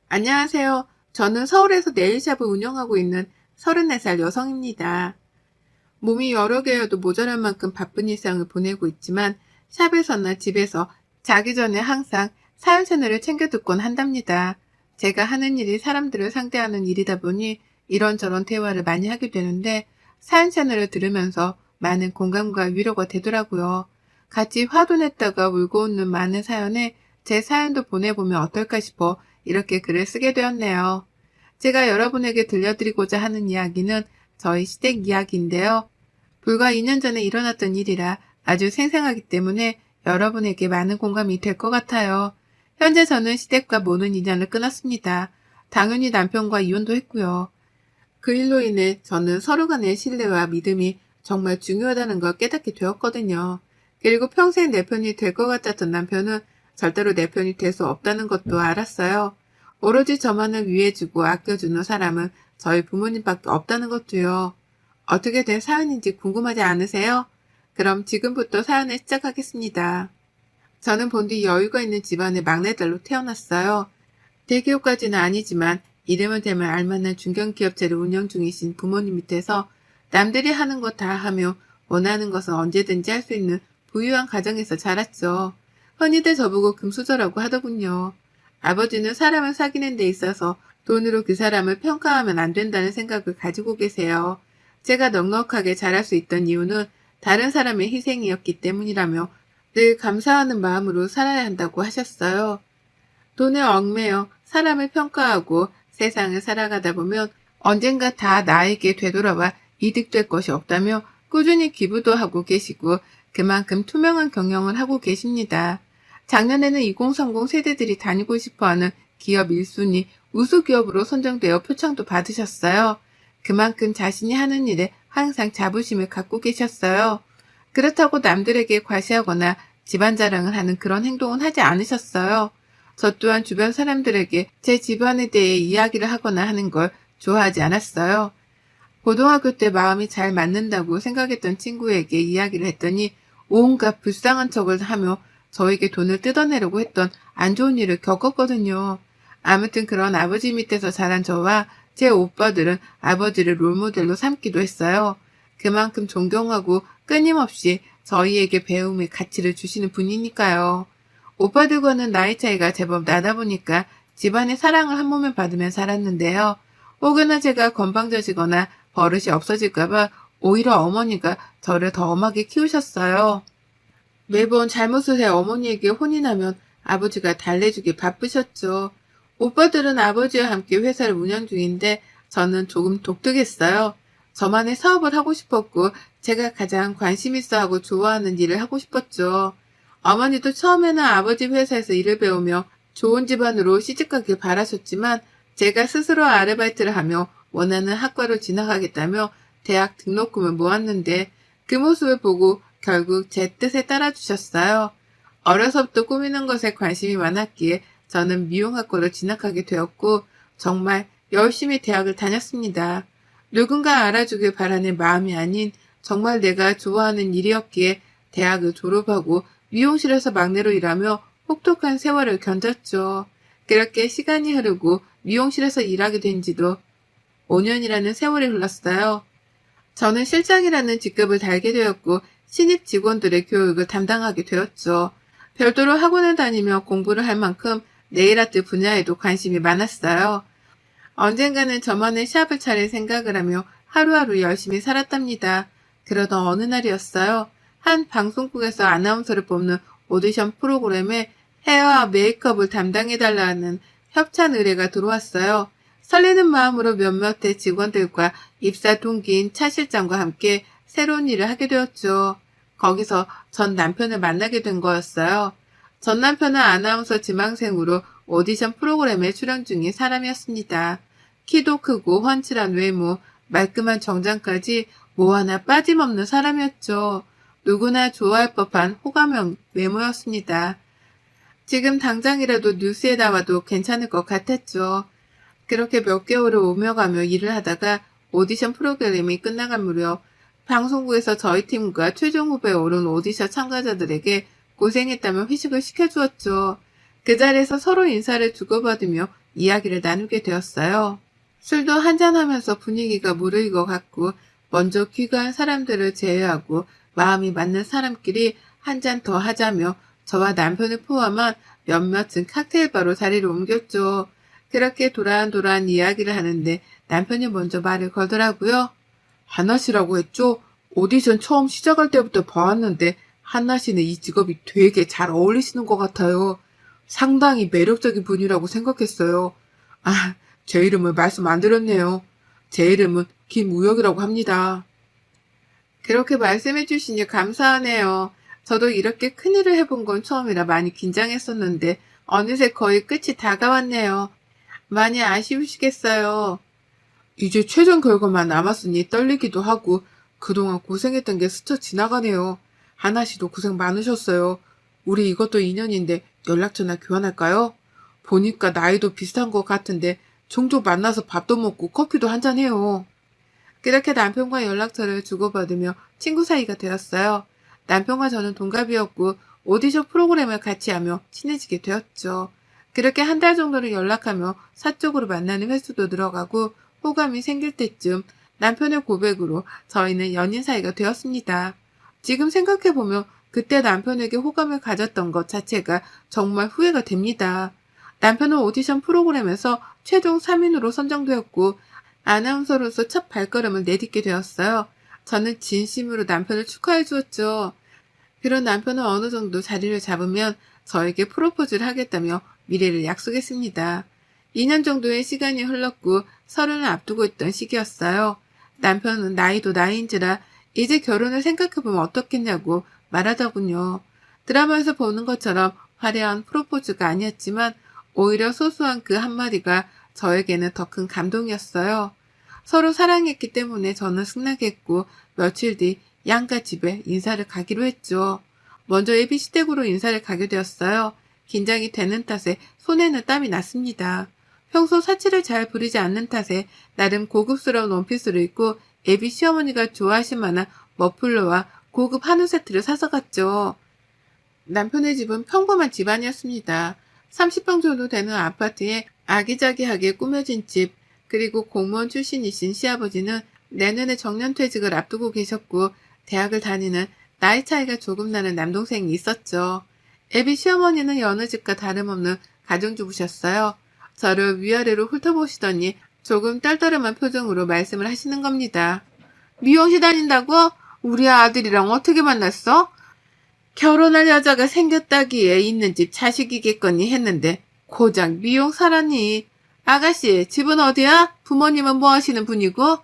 안녕하세요. 저는 서울에서 네일샵을 운영하고 있는 34살 여성입니다. 몸이 여러 개여도 모자랄 만큼 바쁜 일상을 보내고 있지만 샵에서나 집에서 자기 전에 항상 사연 채널을 챙겨 듣곤 한답니다. 제가 하는 일이 사람들을 상대하는 일이다 보니 이런저런 대화를 많이 하게 되는데 사연 채널을 들으면서 많은 공감과 위로가 되더라고요. 같이 화도 냈다가 울고 웃는 많은 사연에 제 사연도 보내보면 어떨까 싶어 이렇게 글을 쓰게 되었네요. 제가 여러분에게 들려드리고자 하는 이야기는 저희 시댁 이야기인데요. 불과 2년 전에 일어났던 일이라 아주 생생하기 때문에 여러분에게 많은 공감이 될 것 같아요. 현재 저는 시댁과 모든 인연을 끊었습니다. 당연히 남편과 이혼도 했고요. 그 일로 인해 저는 서로 간의 신뢰와 믿음이 정말 중요하다는 걸 깨닫게 되었거든요. 그리고 평생 내 편이 될 것 같았던 남편은 절대로 내 편이 될 수 없다는 것도 알았어요. 오로지 저만을 위해주고 아껴주는 사람은 저희 부모님밖에 없다는 것도요. 어떻게 된 사연인지 궁금하지 않으세요? 그럼 지금부터 사연을 시작하겠습니다. 저는 본디 여유가 있는 집안의 막내딸로 태어났어요. 대기업까지는 아니지만 이름을 대면 알만한 중견기업체를 운영 중이신 부모님 밑에서 남들이 하는 거 다 하며 원하는 것은 언제든지 할 수 있는 부유한 가정에서 자랐죠. 흔히들 저보고 금수저라고 하더군요. 아버지는 사람을 사귀는 데 있어서 돈으로 그 사람을 평가하면 안 된다는 생각을 가지고 계세요. 제가 넉넉하게 자랄 수 있던 이유는 다른 사람의 희생이었기 때문이라며 늘 감사하는 마음으로 살아야 한다고 하셨어요. 돈에 얽매여 사람을 평가하고 세상을 살아가다 보면 언젠가 다 나에게 되돌아와 이득될 것이 없다며 꾸준히 기부도 하고 계시고 그만큼 투명한 경영을 하고 계십니다. 작년에는 2030 세대들이 다니고 싶어하는 기업 1순위 우수기업으로 선정되어 표창도 받으셨어요. 그만큼 자신이 하는 일에 항상 자부심을 갖고 계셨어요. 그렇다고 남들에게 과시하거나 집안 자랑을 하는 그런 행동은 하지 않으셨어요. 저 또한 주변 사람들에게 제 집안에 대해 이야기를 하거나 하는 걸 좋아하지 않았어요. 고등학교 때 마음이 잘 맞는다고 생각했던 친구에게 이야기를 했더니 온갖 불쌍한 척을 하며 저에게 돈을 뜯어내려고 했던 안 좋은 일을 겪었거든요. 아무튼 그런 아버지 밑에서 자란 저와 제 오빠들은 아버지를 롤모델로 삼기도 했어요. 그만큼 존경하고 끊임없이 저희에게 배움의 가치를 주시는 분이니까요. 오빠들과는 나이 차이가 제법 나다 보니까 집안의 사랑을 한 몸에 받으며 살았는데요. 혹여나 제가 건방져지거나 버릇이 없어질까봐 오히려 어머니가 저를 더 엄하게 키우셨어요. 매번 잘못을 해 어머니에게 혼이 나면 아버지가 달래주기 바쁘셨죠. 오빠들은 아버지와 함께 회사를 운영 중인데 저는 조금 독특했어요. 저만의 사업을 하고 싶었고 제가 가장 관심 있어 하고 좋아하는 일을 하고 싶었죠. 어머니도 처음에는 아버지 회사에서 일을 배우며 좋은 집안으로 시집가길 바라셨지만 제가 스스로 아르바이트를 하며 원하는 학과로 진학하겠다며 대학 등록금을 모았는데 그 모습을 보고 결국 제 뜻에 따라주셨어요. 어려서부터 꾸미는 것에 관심이 많았기에 저는 미용학과로 진학하게 되었고 정말 열심히 대학을 다녔습니다. 누군가 알아주길 바라는 마음이 아닌 정말 내가 좋아하는 일이었기에 대학을 졸업하고 미용실에서 막내로 일하며 혹독한 세월을 견뎠죠. 그렇게 시간이 흐르고 미용실에서 일하게 된 지도 5년이라는 세월이 흘렀어요. 저는 실장이라는 직급을 달게 되었고 신입 직원들의 교육을 담당하게 되었죠. 별도로 학원을 다니며 공부를 할 만큼 네일아트 분야에도 관심이 많았어요. 언젠가는 저만의 샵을 차릴 생각을 하며 하루하루 열심히 살았답니다. 그러던 어느 날이었어요. 한 방송국에서 아나운서를 뽑는 오디션 프로그램에 헤어와 메이크업을 담당해달라는 협찬 의뢰가 들어왔어요. 설레는 마음으로 몇몇의 직원들과 입사 동기인 차 실장과 함께 새로운 일을 하게 되었죠. 거기서 전 남편을 만나게 된 거였어요. 전 남편은 아나운서 지망생으로 오디션 프로그램에 출연 중인 사람이었습니다. 키도 크고 훤칠한 외모, 말끔한 정장까지 뭐 하나 빠짐없는 사람이었죠. 누구나 좋아할 법한 호감형 외모였습니다. 지금 당장이라도 뉴스에 나와도 괜찮을 것 같았죠. 그렇게 몇 개월을 오며 가며 일을 하다가 오디션 프로그램이 끝나간 무렵 방송국에서 저희 팀과 최종 후보에 오른 오디션 참가자들에게 고생했다며 회식을 시켜주었죠. 그 자리에서 서로 인사를 주고받으며 이야기를 나누게 되었어요. 술도 한잔하면서 분위기가 무르익어갔고 먼저 귀가한 사람들을 제외하고 마음이 맞는 사람끼리 한 잔 더 하자며 저와 남편을 포함한 몇몇은 칵테일바로 자리를 옮겼죠. 그렇게 도란도란 이야기를 하는데 남편이 먼저 말을 걸더라고요. 한나 씨라고 했죠? 오디션 처음 시작할 때부터 봐왔는데 한나 씨는 이 직업이 되게 잘 어울리시는 것 같아요. 상당히 매력적인 분이라고 생각했어요. 아, 제 이름을 말씀 안 드렸네요. 제 이름은 김우혁이라고 합니다. 그렇게 말씀해 주시니 감사하네요. 저도 이렇게 큰일을 해본 건 처음이라 많이 긴장했었는데 어느새 거의 끝이 다가왔네요. 많이 아쉬우시겠어요. 이제 최종 결과만 남았으니 떨리기도 하고 그동안 고생했던 게 스쳐 지나가네요. 하나 씨도 고생 많으셨어요. 우리 이것도 인연인데 연락처나 교환할까요? 보니까 나이도 비슷한 것 같은데 종종 만나서 밥도 먹고 커피도 한잔해요. 그렇게 남편과 연락처를 주고받으며 친구 사이가 되었어요. 남편과 저는 동갑이었고 오디션 프로그램을 같이 하며 친해지게 되었죠. 그렇게 한 달 정도를 연락하며 사적으로 만나는 횟수도 늘어가고 호감이 생길 때쯤 남편의 고백으로 저희는 연인 사이가 되었습니다. 지금 생각해보면 그때 남편에게 호감을 가졌던 것 자체가 정말 후회가 됩니다. 남편은 오디션 프로그램에서 최종 3인으로 선정되었고 아나운서로서 첫 발걸음을 내딛게 되었어요. 저는 진심으로 남편을 축하해 주었죠. 그런 남편은 어느 정도 자리를 잡으면 저에게 프로포즈를 하겠다며 미래를 약속했습니다. 2년 정도의 시간이 흘렀고 30을 앞두고 있던 시기였어요. 남편은 나이도 나이인지라 이제 결혼을 생각해보면 어떻겠냐고 말하더군요. 드라마에서 보는 것처럼 화려한 프로포즈가 아니었지만 오히려 소소한 그 한마디가 저에게는 더 큰 감동이었어요. 서로 사랑했기 때문에 저는 승낙했고 며칠 뒤 양가 집에 인사를 가기로 했죠. 먼저 ABC 댁으로 인사를 가게 되었어요. 긴장이 되는 탓에 손에는 땀이 났습니다. 평소 사치를 잘 부리지 않는 탓에 나름 고급스러운 원피스를 입고 애비 시어머니가 좋아하실 만한 머플러와 고급 한우 세트를 사서 갔죠. 남편의 집은 평범한 집안이었습니다. 30평 정도 되는 아파트에 아기자기하게 꾸며진 집, 그리고 공무원 출신이신 시아버지는 내년에 정년퇴직을 앞두고 계셨고 대학을 다니는 나이 차이가 조금 나는 남동생이 있었죠. 애비 시어머니는 여느 집과 다름없는 가정주부셨어요. 저를 위아래로 훑어보시더니 조금 떨떠름한 표정으로 말씀을 하시는 겁니다. 미용실 다닌다고? 우리 아들이랑 어떻게 만났어? 결혼할 여자가 생겼다기에 있는 집 자식이겠거니 했는데 고작 미용사라니. 아가씨, 집은 어디야? 부모님은 뭐 하시는 분이고?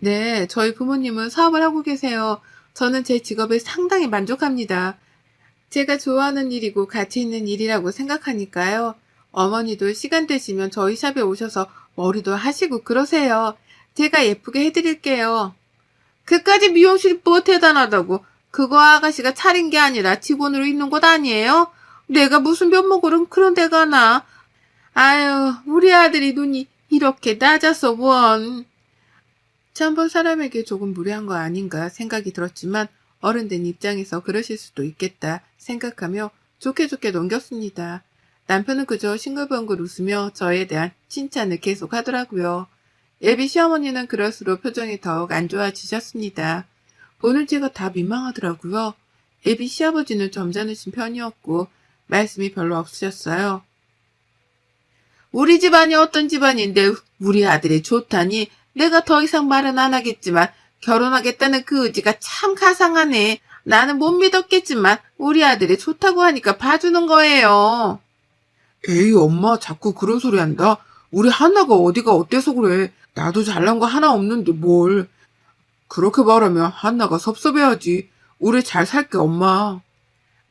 네, 저희 부모님은 사업을 하고 계세요. 저는 제 직업에 상당히 만족합니다. 제가 좋아하는 일이고 가치 있는 일이라고 생각하니까요. 어머니도 시간 되시면 저희 샵에 오셔서 머리도 하시고 그러세요. 제가 예쁘게 해드릴게요. 그까지 미용실이 뭐 대단하다고. 그거 아가씨가 차린 게 아니라 직원으로 있는 곳 아니에요? 내가 무슨 면목으로 그런 데 가나. 아유, 우리 아들이 눈이 이렇게 낮아서 원. 처음 본 사람에게 조금 무례한 거 아닌가 생각이 들었지만 어른된 입장에서 그러실 수도 있겠다 생각하며 좋게 좋게 넘겼습니다. 남편은 그저 싱글벙글 웃으며 저에 대한 칭찬을 계속 하더라고요. 예비 시어머니는 그럴수록 표정이 더욱 안 좋아지셨습니다. 보는 제가 다 민망하더라고요. 예비 시아버지는 점잖으신 편이었고 말씀이 별로 없으셨어요. 우리 집안이 어떤 집안인데 우리 아들이 좋다니 내가 더 이상 말은 안 하겠지만 결혼하겠다는 그 의지가 참 가상하네. 나는 못 믿었겠지만 우리 아들이 좋다고 하니까 봐주는 거예요. 에이 엄마 자꾸 그런 소리 한다. 우리 하나가 어디가 어때서 그래. 나도 잘난 거 하나 없는데 뭘. 그렇게 말하면 한나가 섭섭해하지. 우리 잘 살게 엄마.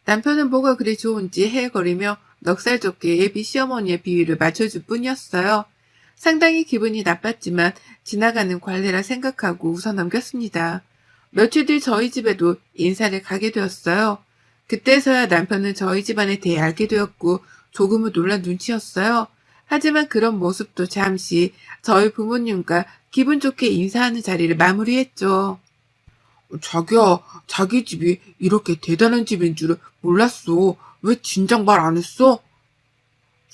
남편은 뭐가 그리 좋은지 헤헤거리며 넉살 좋게 예비 시어머니의 비위를 맞춰줄 뿐이었어요. 상당히 기분이 나빴지만 지나가는 관례라 생각하고 웃어 넘겼습니다. 며칠 뒤 저희 집에도 인사를 가게 되었어요. 그때서야 남편은 저희 집안에 대해 알게 되었고 조금은 놀란 눈치였어요. 하지만 그런 모습도 잠시 저희 부모님과 기분 좋게 인사하는 자리를 마무리했죠. 자기야, 자기 집이 이렇게 대단한 집인 줄은 몰랐어. 왜 진작 말 안 했어?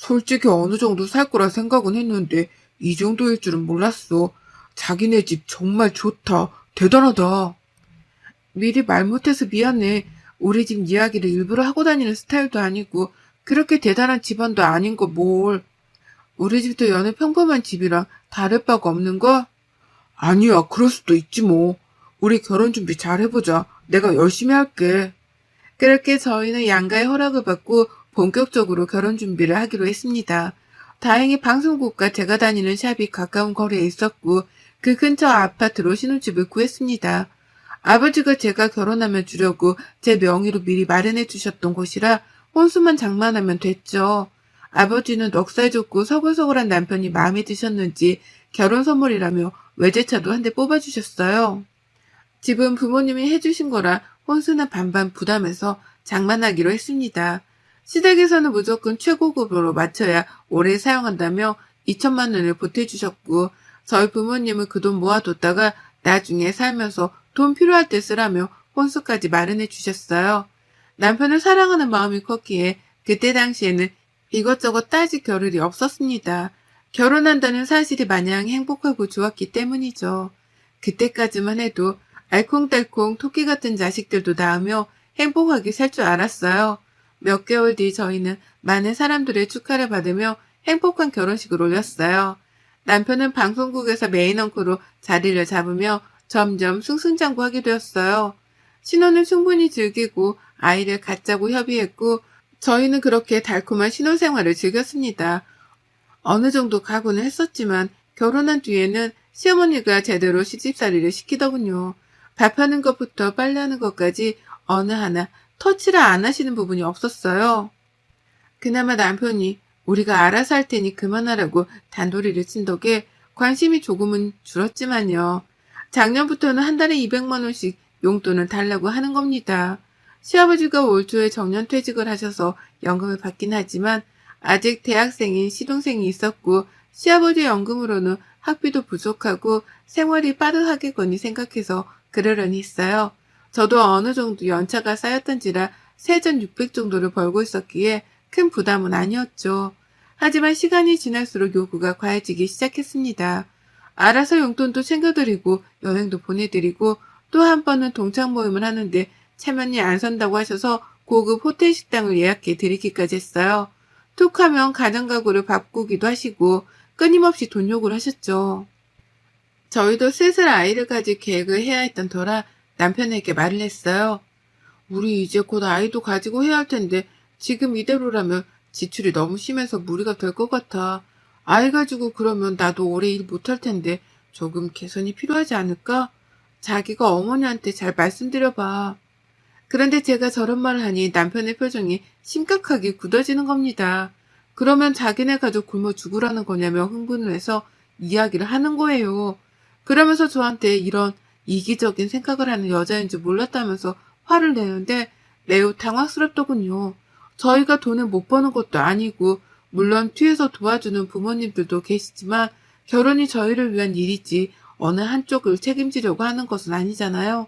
솔직히 어느 정도 살 거라 생각은 했는데 이 정도일 줄은 몰랐어. 자기네 집 정말 좋다. 대단하다. 미리 말 못해서 미안해. 우리 집 이야기를 일부러 하고 다니는 스타일도 아니고 그렇게 대단한 집안도 아닌 거 뭘. 우리 집도 여느 평범한 집이랑 다를 바가 없는 거? 아니야, 그럴 수도 있지 뭐. 우리 결혼 준비 잘 해보자. 내가 열심히 할게. 그렇게 저희는 양가의 허락을 받고 본격적으로 결혼 준비를 하기로 했습니다. 다행히 방송국과 제가 다니는 샵이 가까운 거리에 있었고 그 근처 아파트로 신혼집을 구했습니다. 아버지가 제가 결혼하면 주려고 제 명의로 미리 마련해 주셨던 곳이라 혼수만 장만하면 됐죠. 아버지는 넉살 좋고 서글서글한 남편이 마음에 드셨는지 결혼 선물이라며 외제차도 한 대 뽑아주셨어요. 집은 부모님이 해주신 거라 혼수는 반반 부담해서 장만하기로 했습니다. 시댁에서는 무조건 최고급으로 맞춰야 오래 사용한다며 2천만 원을 보태주셨고 저희 부모님은 그 돈 모아뒀다가 나중에 살면서 돈 필요할 때 쓰라며 혼수까지 마련해 주셨어요. 남편을 사랑하는 마음이 컸기에 그때 당시에는 이것저것 따질 겨를이 없었습니다. 결혼한다는 사실이 마냥 행복하고 좋았기 때문이죠. 그때까지만 해도 알콩달콩 토끼 같은 자식들도 낳으며 행복하게 살 줄 알았어요. 몇 개월 뒤 저희는 많은 사람들의 축하를 받으며 행복한 결혼식을 올렸어요. 남편은 방송국에서 메인 앵커로 자리를 잡으며 점점 승승장구하게 되었어요. 신혼을 충분히 즐기고 아이를 갖자고 협의했고 저희는 그렇게 달콤한 신혼생활을 즐겼습니다. 어느 정도 각오는 했었지만 결혼한 뒤에는 시어머니가 제대로 시집살이를 시키더군요. 밥하는 것부터 빨래하는 것까지 어느 하나 터치를 안 하시는 부분이 없었어요. 그나마 남편이 우리가 알아서 할 테니 그만하라고 단도리를 친 덕에 관심이 조금은 줄었지만요. 작년부터는 한 달에 200만 원씩 용돈을 달라고 하는 겁니다. 시아버지가 올 초에 정년퇴직을 하셔서 연금을 받긴 하지만 아직 대학생인 시동생이 있었고 시아버지 연금으로는 학비도 부족하고 생활이 빠듯하겠거니 생각해서 그러려니 했어요. 저도 어느 정도 연차가 쌓였던지라 세전 600 정도를 벌고 있었기에 큰 부담은 아니었죠. 하지만 시간이 지날수록 요구가 과해지기 시작했습니다. 알아서 용돈도 챙겨드리고 여행도 보내드리고 또 한 번은 동창 모임을 하는데 체면이 안 선다고 하셔서 고급 호텔 식당을 예약해 드리기까지 했어요. 툭 하면 가정가구를 바꾸기도 하시고 끊임없이 돈 요구를 하셨죠. 저희도 슬슬 아이를 가질 계획을 해야 했던 터라 남편에게 말을 했어요. 우리 이제 곧 아이도 가지고 해야 할 텐데 지금 이대로라면 지출이 너무 심해서 무리가 될 것 같아. 아이 가지고 그러면 나도 오래 일 못할 텐데 조금 개선이 필요하지 않을까? 자기가 어머니한테 잘 말씀드려봐. 그런데 제가 저런 말을 하니 남편의 표정이 심각하게 굳어지는 겁니다. 그러면 자기네 가족 굶어 죽으라는 거냐며 흥분을 해서 이야기를 하는 거예요. 그러면서 저한테 이런 이기적인 생각을 하는 여자인 줄 몰랐다면서 화를 내는데 매우 당황스럽더군요. 저희가 돈을 못 버는 것도 아니고 물론 뒤에서 도와주는 부모님들도 계시지만 결혼이 저희를 위한 일이지 어느 한쪽을 책임지려고 하는 것은 아니잖아요.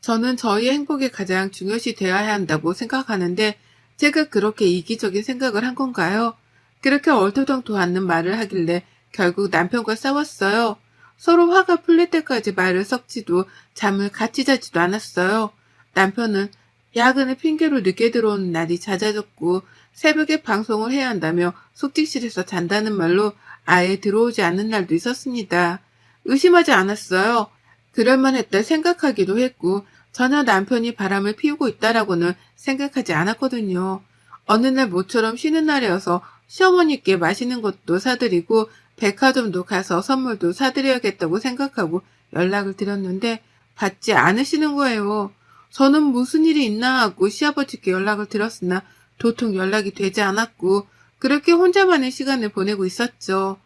저는 저희 행복이 가장 중요시 되어야 한다고 생각하는데 제가 그렇게 이기적인 생각을 한 건가요? 그렇게 얼토당토 않는 말을 하길래 결국 남편과 싸웠어요. 서로 화가 풀릴 때까지 말을 섞지도 잠을 같이 자지도 않았어요. 남편은 야근을 핑계로 늦게 들어오는 날이 잦아졌고 새벽에 방송을 해야 한다며 숙직실에서 잔다는 말로 아예 들어오지 않는 날도 있었습니다. 의심하지 않았어요. 그럴만 했다 생각하기도 했고 전혀 남편이 바람을 피우고 있다라고는 생각하지 않았거든요. 어느 날 모처럼 쉬는 날이어서 시어머니께 맛있는 것도 사드리고 백화점도 가서 선물도 사드려야겠다고 생각하고 연락을 드렸는데 받지 않으시는 거예요. 저는 무슨 일이 있나 하고 시아버지께 연락을 드렸으나 도통 연락이 되지 않았고 그렇게 혼자만의 시간을 보내고 있었죠.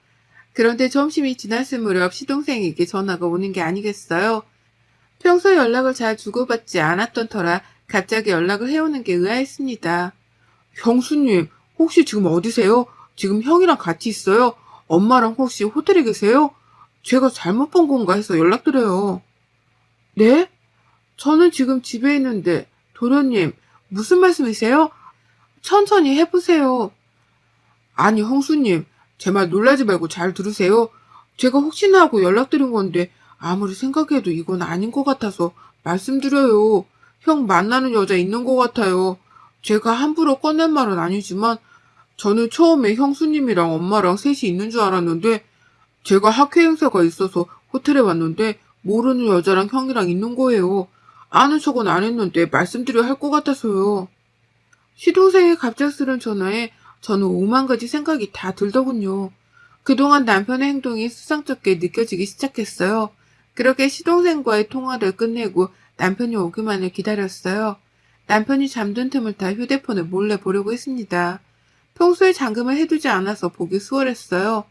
그런데 점심이 지났을 무렵 시동생에게 전화가 오는 게 아니겠어요. 평소 연락을 잘 주고받지 않았던 터라 갑자기 연락을 해오는 게 의아했습니다. 형수님, 혹시 지금 어디세요? 지금 형이랑 같이 있어요? 엄마랑 혹시 호텔에 계세요? 제가 잘못 본 건가 해서 연락드려요. 네? 저는 지금 집에 있는데 도련님 무슨 말씀이세요? 천천히 해보세요. 아니, 형수님, 제 말 놀라지 말고 잘 들으세요. 제가 혹시나 하고 연락드린 건데 아무리 생각해도 이건 아닌 것 같아서 말씀드려요. 형 만나는 여자 있는 것 같아요. 제가 함부로 꺼낸 말은 아니지만 저는 처음에 형수님이랑 엄마랑 셋이 있는 줄 알았는데 제가 학회 행사가 있어서 호텔에 왔는데 모르는 여자랑 형이랑 있는 거예요. 아는 척은 안 했는데 말씀드려야 할 것 같아서요. 시동생의 갑작스런 전화에 저는 오만 가지 생각이 다 들더군요. 그동안 남편의 행동이 수상쩍게 느껴지기 시작했어요. 그렇게 시동생과의 통화를 끝내고 남편이 오기만을 기다렸어요. 남편이 잠든 틈을 타 휴대폰을 몰래 보려고 했습니다. 평소에 잠금을 해두지 않아서 보기 수월했어요.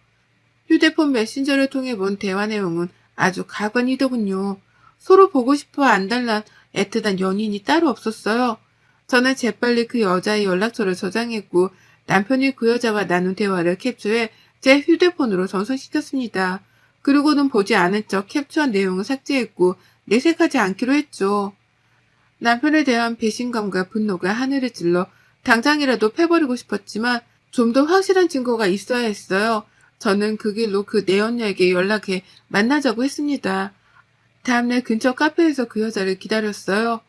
휴대폰 메신저를 통해 본 대화 내용은 아주 가관이더군요. 서로 보고 싶어 안달난 애틋한 연인이 따로 없었어요. 저는 재빨리 그 여자의 연락처를 저장했고 남편이 그 여자와 나눈 대화를 캡처해 제 휴대폰으로 전송시켰습니다. 그리고는 보지 않은 척 캡처한 내용을 삭제했고 내색하지 않기로 했죠. 남편에 대한 배신감과 분노가 하늘을 찔러 당장이라도 패버리고 싶었지만 좀 더 확실한 증거가 있어야 했어요. 저는 그 길로 그 내연녀에게 연락해 만나자고 했습니다. 다음날 근처 카페에서 그 여자를 기다렸어요.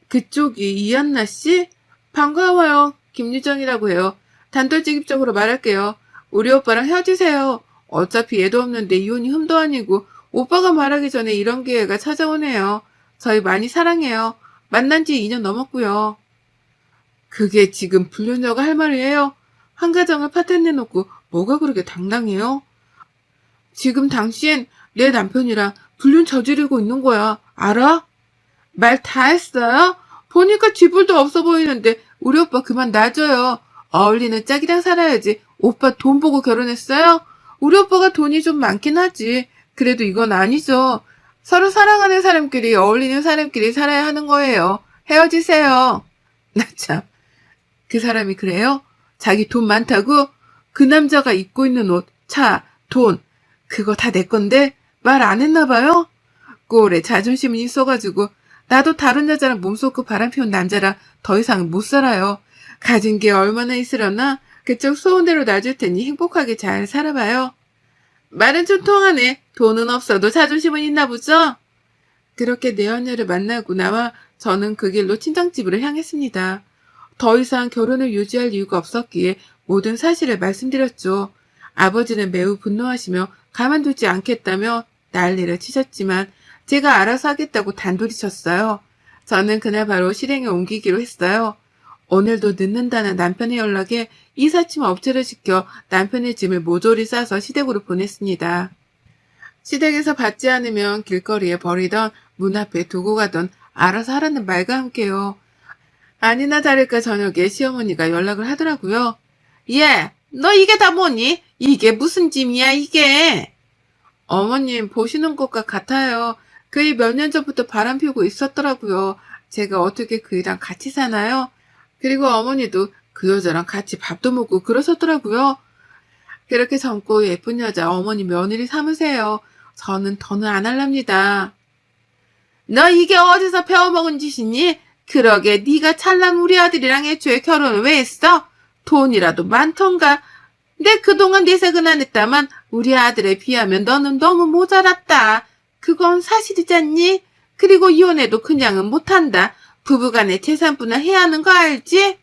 그쪽이 이한나 씨? 반가워요. 김유정이라고 해요. 단도직입적으로 말할게요. 우리 오빠랑 헤어지세요. 어차피 애도 없는데 이혼이 흠도 아니고 오빠가 말하기 전에 이런 기회가 찾아오네요. 저희 많이 사랑해요. 만난 지 2년 넘었고요. 그게 지금 불륜녀가 할 말이에요? 한 가정을 파탄내놓고 뭐가 그렇게 당당해요? 지금 당신 내 남편이랑 불륜 저지르고 있는 거야. 알아? 말 다 했어요? 보니까 쥐불도 없어 보이는데 우리 오빠 그만 놔줘요. 어울리는 짝이랑 살아야지. 오빠 돈 보고 결혼했어요? 우리 오빠가 돈이 좀 많긴 하지. 그래도 이건 아니죠. 서로 사랑하는 사람끼리 어울리는 사람끼리 살아야 하는 거예요. 헤어지세요. 나 참. 그 사람이 그래요? 자기 돈 많다고? 그 남자가 입고 있는 옷, 차, 돈 그거 다 내 건데 말 안 했나 봐요? 꼴에 자존심은 있어가지고 나도 다른 여자랑 몸쏟고 바람피운 남자랑 더 이상 못 살아요. 가진 게 얼마나 있으려나? 그쪽 소원대로 놔줄 테니 행복하게 잘 살아봐요. 말은 좀 통하네. 돈은 없어도 자존심은 있나 보죠? 그렇게 내연녀를 만나고 나와 저는 그 길로 친정집으로 향했습니다. 더 이상 결혼을 유지할 이유가 없었기에 모든 사실을 말씀드렸죠. 아버지는 매우 분노하시며 가만두지 않겠다며 난리를 치셨지만 제가 알아서 하겠다고 단도리 쳤어요. 저는 그날 바로 실행에 옮기기로 했어요. 오늘도 늦는다는 남편의 연락에 이삿짐 업체를 시켜 남편의 짐을 모조리 싸서 시댁으로 보냈습니다. 시댁에서 받지 않으면 길거리에 버리던 문 앞에 두고 가던 알아서 하라는 말과 함께요. 아니나 다를까 저녁에 시어머니가 연락을 하더라고요. 얘, 너 이게 다 뭐니? 이게 무슨 짐이야 이게? 어머님 보시는 것과 같아요. 그이 몇 년 전부터 바람 피우고 있었더라고요. 제가 어떻게 그이랑 같이 사나요? 그리고 어머니도 그 여자랑 같이 밥도 먹고 그러셨더라고요. 그렇게 젊고 예쁜 여자 어머니 며느리 삼으세요. 저는 더는 안 할랍니다. 너 이게 어디서 배워먹은 짓이니? 그러게 네가 찰난 우리 아들이랑 애초에 결혼을 왜 했어? 돈이라도 많던가. 내 그동안 내색은 안 했다만 우리 아들에 비하면 너는 너무 모자랐다. 그건 사실이잖니? 그리고 이혼해도 그냥은 못한다. 부부간에 재산분할 해야 하는 거 알지?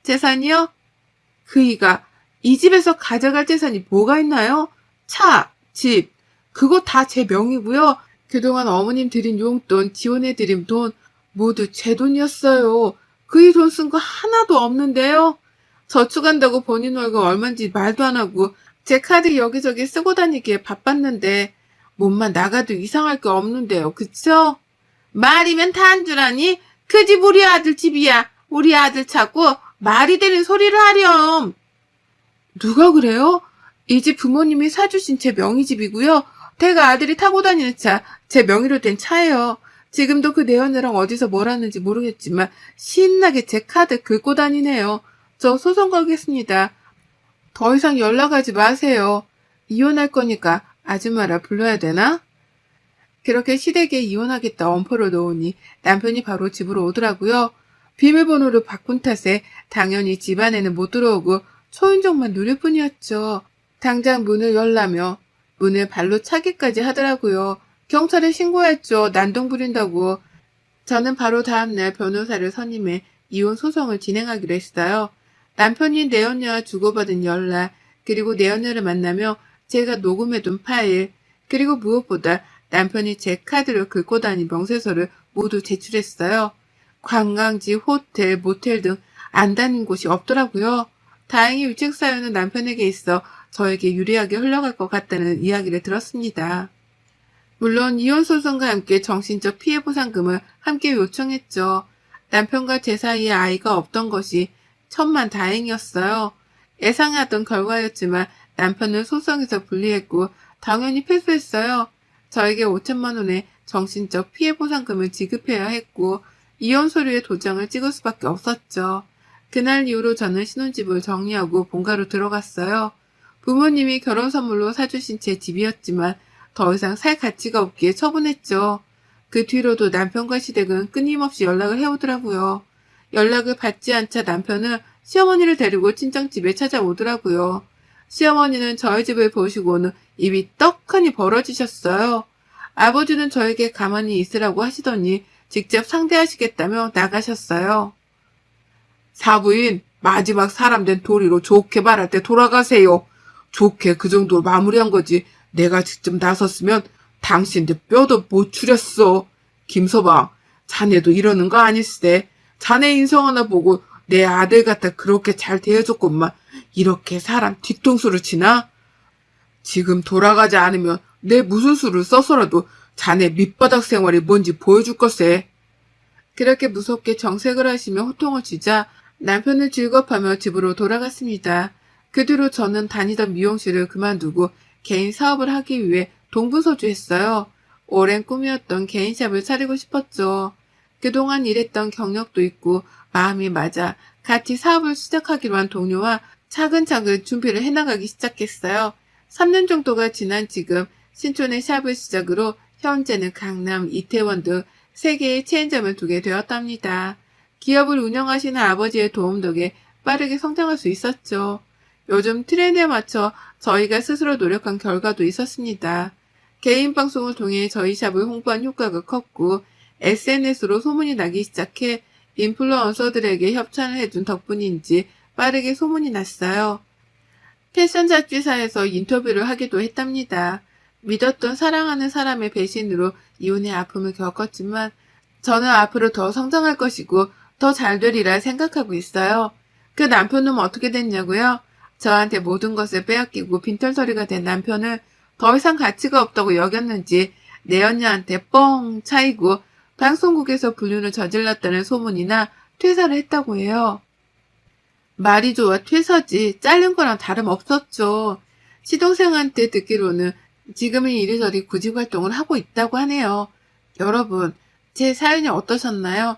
재산이요? 그이가 이 집에서 가져갈 재산이 뭐가 있나요? 차, 집, 그거 다 제 명이고요. 그동안 어머님 드린 용돈, 지원해드린 돈 모두 제 돈이었어요. 그이 돈 쓴 거 하나도 없는데요. 저축한다고 본인 월급 얼마인지 말도 안 하고 제 카드 여기저기 쓰고 다니기에 바빴는데 몸만 나가도 이상할 게 없는데요. 그쵸? 말이면 다 한 줄 아니? 그 집 우리 아들 집이야. 우리 아들 찾고 말이 되는 소리를 하렴. 누가 그래요? 이 집 부모님이 사주신 제 명의집이고요. 대가 아들이 타고 다니는 차, 제 명의로 된 차예요. 지금도 그 내연녀랑 어디서 뭘 하는지 모르겠지만 신나게 제 카드 긁고 다니네요. 저 소송 걸겠습니다. 더 이상 연락하지 마세요. 이혼할 거니까 아줌마라 불러야 되나? 그렇게 시댁에 이혼하겠다 엄포를 놓으니 남편이 바로 집으로 오더라고요. 비밀번호를 바꾼 탓에 당연히 집 안에는 못 들어오고 초인종만 누릴 뿐이었죠. 당장 문을 열라며 문을 발로 차기까지 하더라고요. 경찰에 신고했죠. 난동 부린다고. 저는 바로 다음날 변호사를 선임해 이혼 소송을 진행하기로 했어요. 남편이 내연녀와 주고받은 연락, 그리고 내연녀를 만나며 제가 녹음해둔 파일, 그리고 무엇보다 남편이 제 카드를 긁고 다닌 명세서를 모두 제출했어요. 관광지, 호텔, 모텔 등 안 다닌 곳이 없더라고요. 다행히 위책 사유는 남편에게 있어 저에게 유리하게 흘러갈 것 같다는 이야기를 들었습니다. 물론 이혼 소송과 함께 정신적 피해 보상금을 함께 요청했죠. 남편과 제 사이에 아이가 없던 것이 천만 다행이었어요. 예상하던 결과였지만 남편은 소송에서 불리했고 당연히 패소했어요. 저에게 5천만 원의 정신적 피해 보상금을 지급해야 했고 이혼 서류에 도장을 찍을 수밖에 없었죠. 그날 이후로 저는 신혼집을 정리하고 본가로 들어갔어요. 부모님이 결혼 선물로 사주신 제 집이었지만 더 이상 살 가치가 없기에 처분했죠. 그 뒤로도 남편과 시댁은 끊임없이 연락을 해오더라고요. 연락을 받지 않자 남편은 시어머니를 데리고 친정집에 찾아오더라고요. 시어머니는 저희 집을 보시고는 입이 떡하니 벌어지셨어요. 아버지는 저에게 가만히 있으라고 하시더니 직접 상대하시겠다며 나가셨어요. 사부인, 마지막 사람 된 도리로 좋게 말할 때 돌아가세요. 좋게 그 정도로 마무리한 거지. 내가 직접 나섰으면 당신들 뼈도 못 추렸어. 김서방, 자네도 이러는 거 아닐세. 자네 인성 하나 보고 내 아들 갖다 그렇게 잘 대해줬건만 이렇게 사람 뒤통수를 치나? 지금 돌아가지 않으면 내 무슨 수를 써서라도 자네 밑바닥 생활이 뭔지 보여줄 것세. 그렇게 무섭게 정색을 하시며 호통을 치자 남편을 즐겁하며 집으로 돌아갔습니다. 그 뒤로 저는 다니던 미용실을 그만두고 개인 사업을 하기 위해 동부서주했어요. 오랜 꿈이었던 개인샵을 차리고 싶었죠. 그동안 일했던 경력도 있고 마음이 맞아 같이 사업을 시작하기로 한 동료와 차근차근 준비를 해나가기 시작했어요. 3년 정도가 지난 지금 신촌의 샵을 시작으로 현재는 강남, 이태원 등 3개의 체인점을 두게 되었답니다. 기업을 운영하시는 아버지의 도움 덕에 빠르게 성장할 수 있었죠. 요즘 트렌드에 맞춰 저희가 스스로 노력한 결과도 있었습니다. 개인 방송을 통해 저희 샵을 홍보한 효과가 컸고 SNS로 소문이 나기 시작해 인플루언서들에게 협찬을 해준 덕분인지 빠르게 소문이 났어요. 패션 잡지사에서 인터뷰를 하기도 했답니다. 믿었던 사랑하는 사람의 배신으로 이혼의 아픔을 겪었지만 저는 앞으로 더 성장할 것이고 더 잘 되리라 생각하고 있어요. 그 남편은 어떻게 됐냐고요? 저한테 모든 것을 빼앗기고 빈털터리가 된 남편을 더 이상 가치가 없다고 여겼는지 내연녀한테 뻥 차이고 방송국에서 불륜을 저질렀다는 소문이나 퇴사를 했다고 해요. 말이 좋아 퇴사지 자른 거랑 다름없었죠. 시동생한테 듣기로는 지금은 이리저리 구직 활동을 하고 있다고 하네요. 여러분, 제 사연이 어떠셨나요?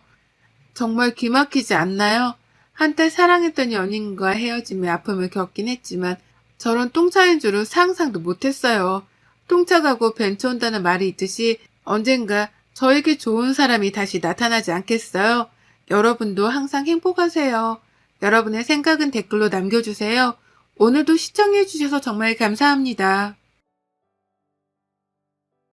정말 기막히지 않나요? 한때 사랑했던 연인과 헤어짐의 아픔을 겪긴 했지만 저런 똥차인 줄은 상상도 못했어요. 똥차 가고 벤처 온다는 말이 있듯이 언젠가 저에게 좋은 사람이 다시 나타나지 않겠어요? 여러분도 항상 행복하세요. 여러분의 생각은 댓글로 남겨주세요. 오늘도 시청해주셔서 정말 감사합니다.